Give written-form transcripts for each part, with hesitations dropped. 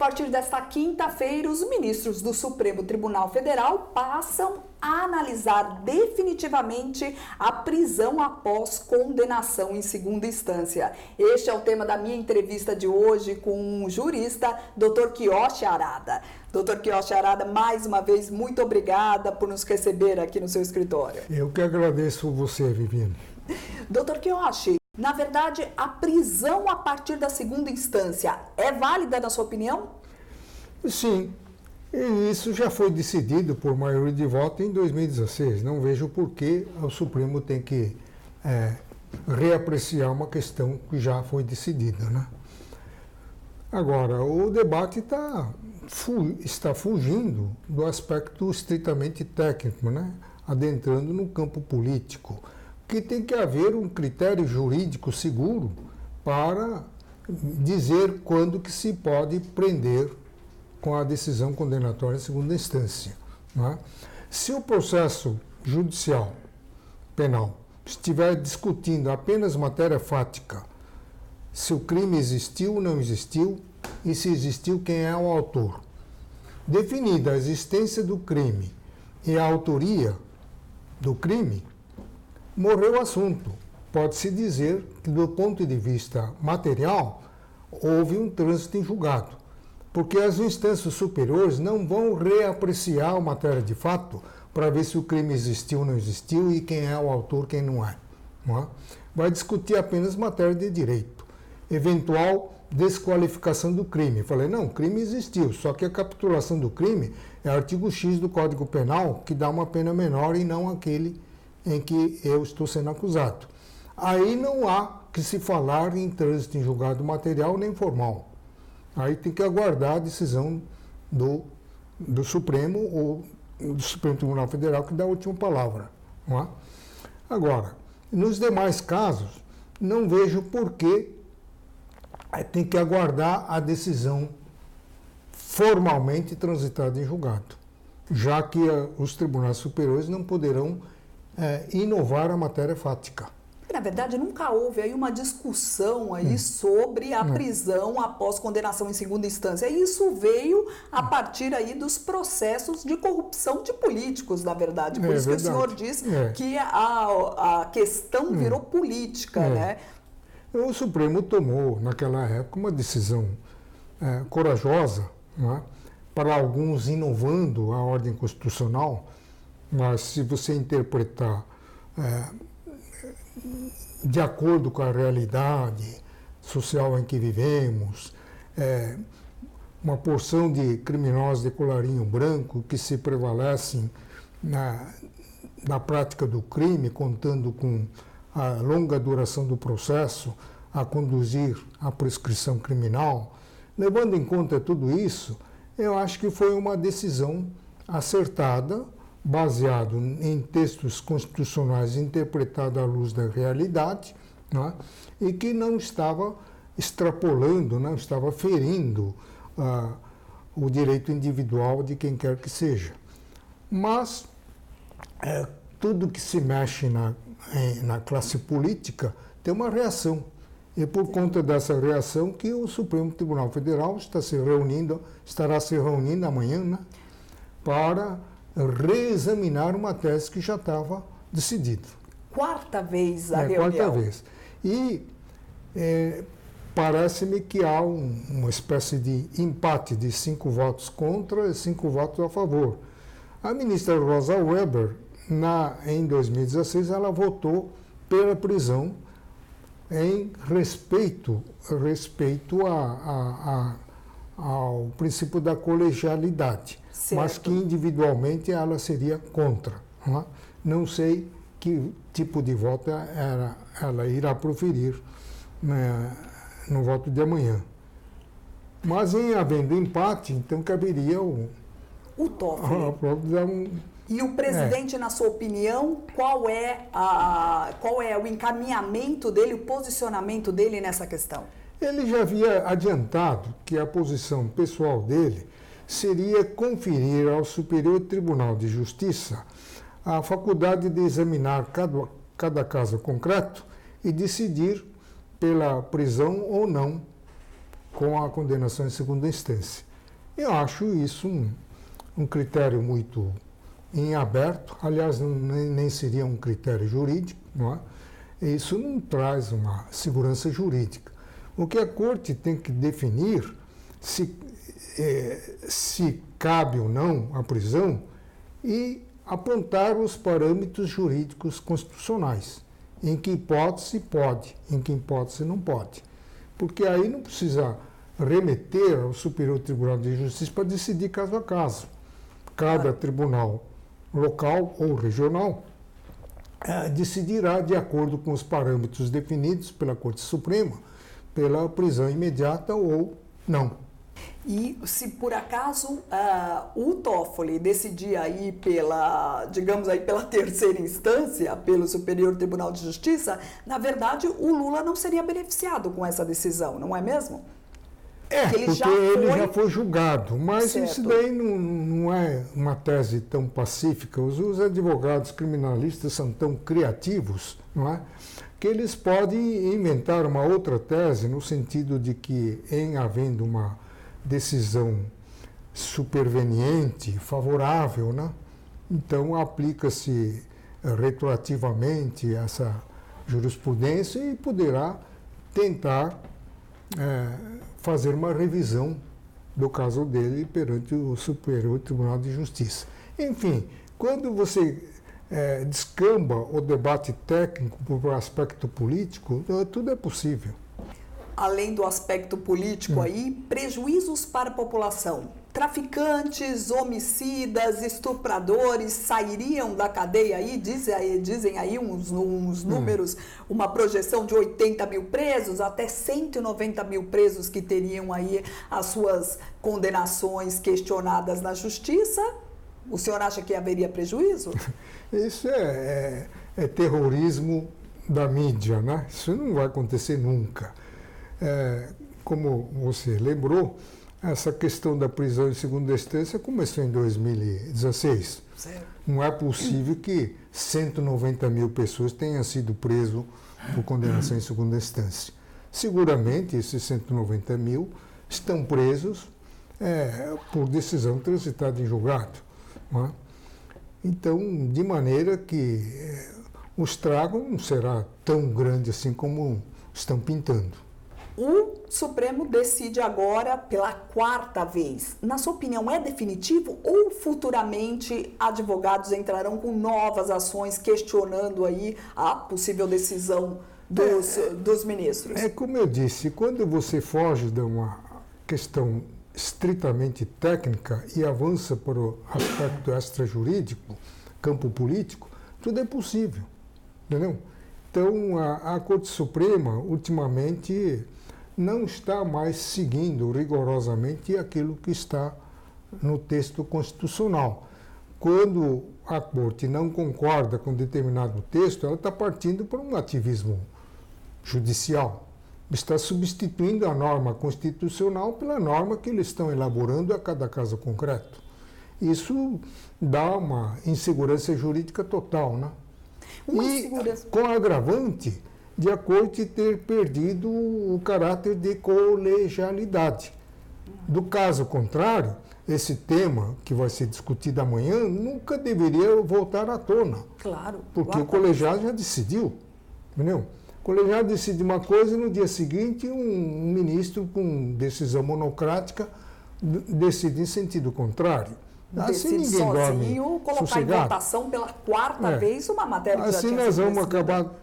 partir desta quinta-feira, os ministros do Supremo Tribunal Federal passam a analisar definitivamente a prisão após condenação em segunda instância. Este é o tema da minha entrevista de hoje com o jurista Dr. Kiyoshi Harada. Dr. Kiyoshi Harada, mais uma vez, muito obrigada por nos receber aqui no seu escritório. Eu que agradeço você, Viviane. Dr. Kiyoshi, na verdade, a prisão a partir da segunda instância é válida, na sua opinião? Sim, e isso já foi decidido por maioria de voto em 2016. Não vejo por que o Supremo tem que reapreciar uma questão que já foi decidida, né? Agora, o debate está fugindo do aspecto estritamente técnico, né? Adentrando no campo político, que tem que haver um critério jurídico seguro para dizer quando que se pode prender com a decisão condenatória em segunda instância. Não é? Se o processo judicial penal estiver discutindo apenas matéria fática, se o crime existiu ou não existiu, e se existiu, quem é o autor. Definida a existência do crime e a autoria do crime, morreu o assunto. Pode-se dizer que, do ponto de vista material, houve um trânsito em julgado, porque as instâncias superiores não vão reapreciar a matéria de fato para ver se o crime existiu ou não existiu e quem é o autor, quem não é. Não é? Vai discutir apenas matéria de direito, eventual desqualificação do crime. Falei, não, o crime existiu, só que a capitulação do crime é artigo X do Código Penal, que dá uma pena menor e não aquele em que eu estou sendo acusado. Aí não há que se falar em trânsito em julgado material nem formal. Aí tem que aguardar a decisão do Supremo ou do Supremo Tribunal Federal, que dá a última palavra. Não é? Agora, nos demais casos, não vejo por que tem que aguardar a decisão formalmente transitada em julgado, já que os tribunais superiores não poderão inovar a matéria fática. Na verdade, nunca houve aí uma discussão aí sobre a prisão após condenação em segunda instância. E isso veio a partir aí dos processos de corrupção de políticos, na verdade. Por isso verdade. Que o senhor diz que a questão virou política, né? O Supremo tomou, naquela época, uma decisão corajosa, né? Para alguns inovando a ordem constitucional, mas se você interpretar de acordo com a realidade social em que vivemos, uma porção de criminosos de colarinho branco que se prevalecem na prática do crime, contando com a longa duração do processo a conduzir à prescrição criminal. Levando em conta tudo isso, eu acho que foi uma decisão acertada, baseado em textos constitucionais interpretados à luz da realidade, né, e que não estava extrapolando, não estava ferindo o direito individual de quem quer que seja. Mas tudo que se mexe na classe política tem uma reação. E por conta dessa reação que o Supremo Tribunal Federal estará se reunindo amanhã, né, para reexaminar uma tese que já estava decidida. Quarta vez a reunião. Quarta vez. E parece-me que há uma espécie de empate de 5 votos contra e 5 votos a favor. A ministra Rosa Weber, em 2016, ela votou pela prisão em respeito ao princípio da colegialidade, certo, mas que individualmente ela seria contra. Não sei que tipo de voto ela irá proferir no voto de amanhã. Mas em havendo empate, então caberia o Toffoli. E o presidente, na sua opinião, qual é o encaminhamento dele, o posicionamento dele nessa questão? Ele já havia adiantado que a posição pessoal dele seria conferir ao Superior Tribunal de Justiça a faculdade de examinar cada caso concreto e decidir pela prisão ou não com a condenação em segunda instância. Eu acho isso um critério muito em aberto, aliás, nem seria um critério jurídico, não é? Isso não traz uma segurança jurídica. O que a Corte tem que definir se cabe ou não a prisão e apontar os parâmetros jurídicos constitucionais. Em que hipótese pode, em que hipótese não pode. Porque aí não precisa remeter ao Superior Tribunal de Justiça para decidir caso a caso. Cada tribunal local ou regional decidirá de acordo com os parâmetros definidos pela Corte Suprema, pela prisão imediata ou não. E se por acaso o Toffoli decidir aí pela, digamos aí, pela terceira instância, pelo Superior Tribunal de Justiça, na verdade o Lula não seria beneficiado com essa decisão, não é mesmo? Porque ele já foi julgado, mas certo. Isso daí não é uma tese tão pacífica. Os advogados criminalistas são tão criativos, não é? Que eles podem inventar uma outra tese no sentido de que, em havendo uma decisão superveniente, favorável, né? Então aplica-se retroativamente essa jurisprudência e poderá tentar fazer uma revisão do caso dele perante o Superior Tribunal de Justiça. Enfim, quando você descamba o debate técnico para o aspecto político, tudo é possível. Além do aspecto político aí, prejuízos para a população. Traficantes, homicidas, estupradores sairiam da cadeia aí? Dizem aí uns números, uma projeção de 80 mil presos, até 190 mil presos que teriam aí as suas condenações questionadas na justiça. O senhor acha que haveria prejuízo? Isso é terrorismo da mídia, né? Isso não vai acontecer nunca. Como você lembrou, essa questão da prisão em segunda instância começou em 2016. Certo. Não é possível que 190 mil pessoas tenham sido presas por condenação em segunda instância. Seguramente, esses 190 mil estão presos por decisão transitada em julgado. Não é? Então, de maneira que o estrago não será tão grande assim como estão pintando. O Supremo decide agora pela quarta vez. Na sua opinião, é definitivo ou futuramente advogados entrarão com novas ações questionando aí a possível decisão dos ministros? Como eu disse, quando você foge de uma questão estritamente técnica e avança para o aspecto extrajurídico, campo político, tudo é possível, entendeu? Então, a Corte Suprema, ultimamente, não está mais seguindo rigorosamente aquilo que está no texto constitucional. Quando a Corte não concorda com determinado texto, ela está partindo para um ativismo judicial. Está substituindo a norma constitucional pela norma que eles estão elaborando a cada caso concreto. Isso dá uma insegurança jurídica total, né? Com agravante de a Corte ter perdido o caráter de colegialidade. Do caso contrário, esse tema que vai ser discutido amanhã nunca deveria voltar à tona. Claro. Porque o colegiado já decidiu, entendeu? O colegiado decide uma coisa e no dia seguinte um ministro com decisão monocrática decide em sentido contrário. Assim ninguém sozinho, colocar sossegado. Em votação pela quarta vez uma matéria que assim já tinha nós vamos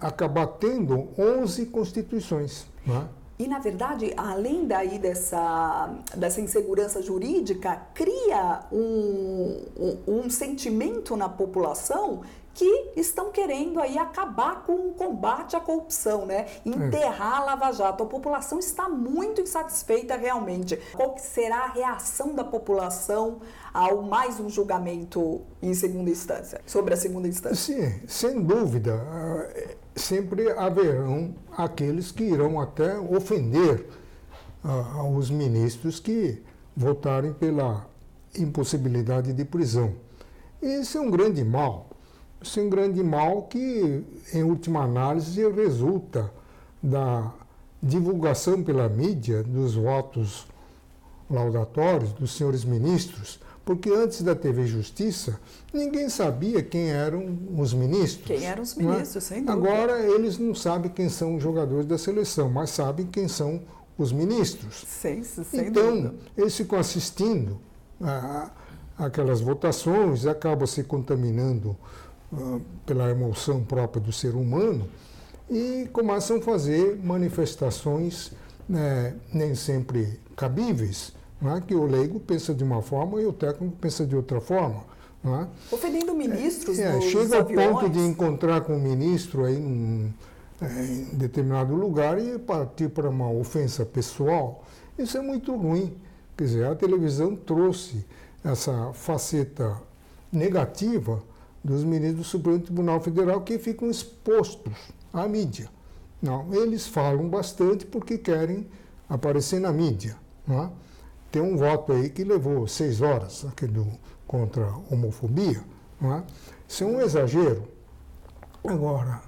acabar tendo 11 constituições. Não é? E, na verdade, além daí dessa insegurança jurídica, cria um sentimento na população que estão querendo aí acabar com o combate à corrupção, né? Enterrar a Lava Jato. A população está muito insatisfeita realmente. Qual que será a reação da população ao mais um julgamento em segunda instância, sobre a segunda instância? Sim, sem dúvida. Sempre haverão aqueles que irão até ofender os ministros que votarem pela impossibilidade de prisão. Esse é um grande mal. Esse é um grande mal que, em última análise, resulta da divulgação pela mídia dos votos laudatórios dos senhores ministros, porque antes da TV Justiça, ninguém sabia quem eram os ministros. Quem eram os ministros, sem dúvida. Agora, eles não sabem quem são os jogadores da seleção, mas sabem quem são os ministros. Sem então, dúvida. eles ficam assistindo aquelas votações, acabam se contaminando pela emoção própria do ser humano e começam a fazer manifestações nem sempre cabíveis, não é? Que o leigo pensa de uma forma e o técnico pensa de outra forma. Não é? Ofendendo ministros nos chega ao aviões. ponto de encontrar com o ministro aí em determinado lugar e partir para uma ofensa pessoal. Isso é muito ruim. Quer dizer, a televisão trouxe essa faceta negativa dos ministros do Supremo Tribunal Federal que ficam expostos à mídia. Não, eles falam bastante porque querem aparecer na mídia. Não é? Tem um voto aí que levou 6 horas contra a homofobia. Não é? Isso é um exagero. Agora,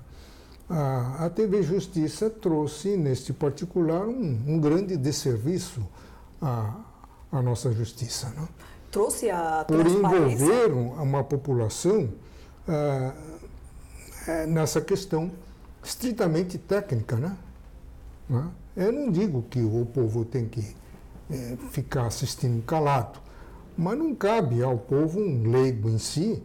a TV Justiça trouxe, neste particular, um grande desserviço à nossa justiça. Não? Trouxe a por transparência. envolver uma população nessa questão estritamente técnica. Né? Não é? Eu não digo que o povo tem que ficar assistindo calado, mas não cabe ao povo, um leigo em si,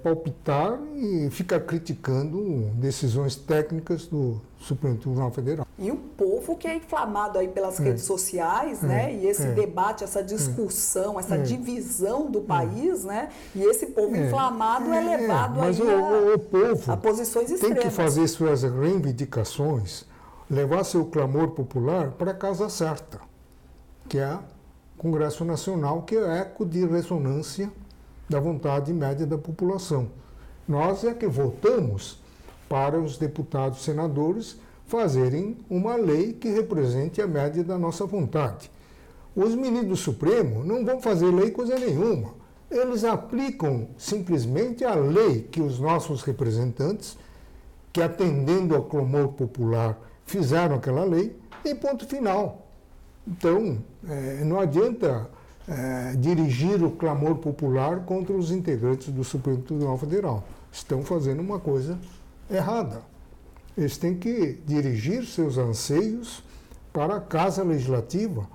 palpitar e ficar criticando decisões técnicas do Supremo Tribunal Federal. E o povo que é inflamado aí pelas redes sociais, né? E esse debate, essa discussão, essa divisão do país, né? E esse povo inflamado é levado mas aí o povo a posições extremas. tem que fazer suas reivindicações, levar seu clamor popular para a casa certa, que é o Congresso Nacional, que é eco de ressonância da vontade média da população. Nós é que votamos para os deputados e senadores fazerem uma lei que represente a média da nossa vontade. Os ministros do Supremo não vão fazer lei coisa nenhuma. Eles aplicam simplesmente a lei que os nossos representantes, que atendendo ao clamor popular, fizeram aquela lei, e ponto final. Então, não adianta dirigir o clamor popular contra os integrantes do Supremo Tribunal Federal. Estão fazendo uma coisa errada. Eles têm que dirigir seus anseios para a Casa Legislativa,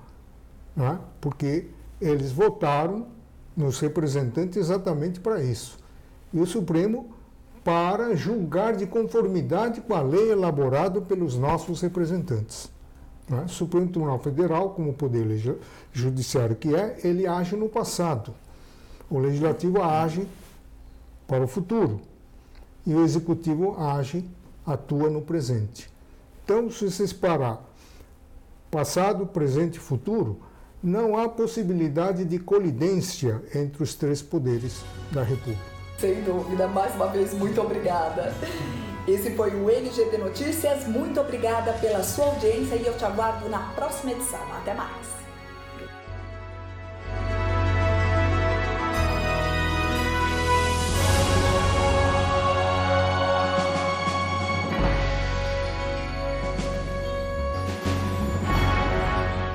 né? Porque eles votaram nos representantes exatamente para isso. E o Supremo para julgar de conformidade com a lei elaborada pelos nossos representantes. O Supremo Tribunal Federal, como poder judiciário que ele age no passado. O Legislativo age para o futuro. E o Executivo atua no presente. Então, se vocês parar passado, presente e futuro, não há possibilidade de colidência entre os 3 poderes da República. Sem dúvida. Mais uma vez, muito obrigada. Esse foi o NGT Notícias. Muito obrigada pela sua audiência e eu te aguardo na próxima edição. Até mais!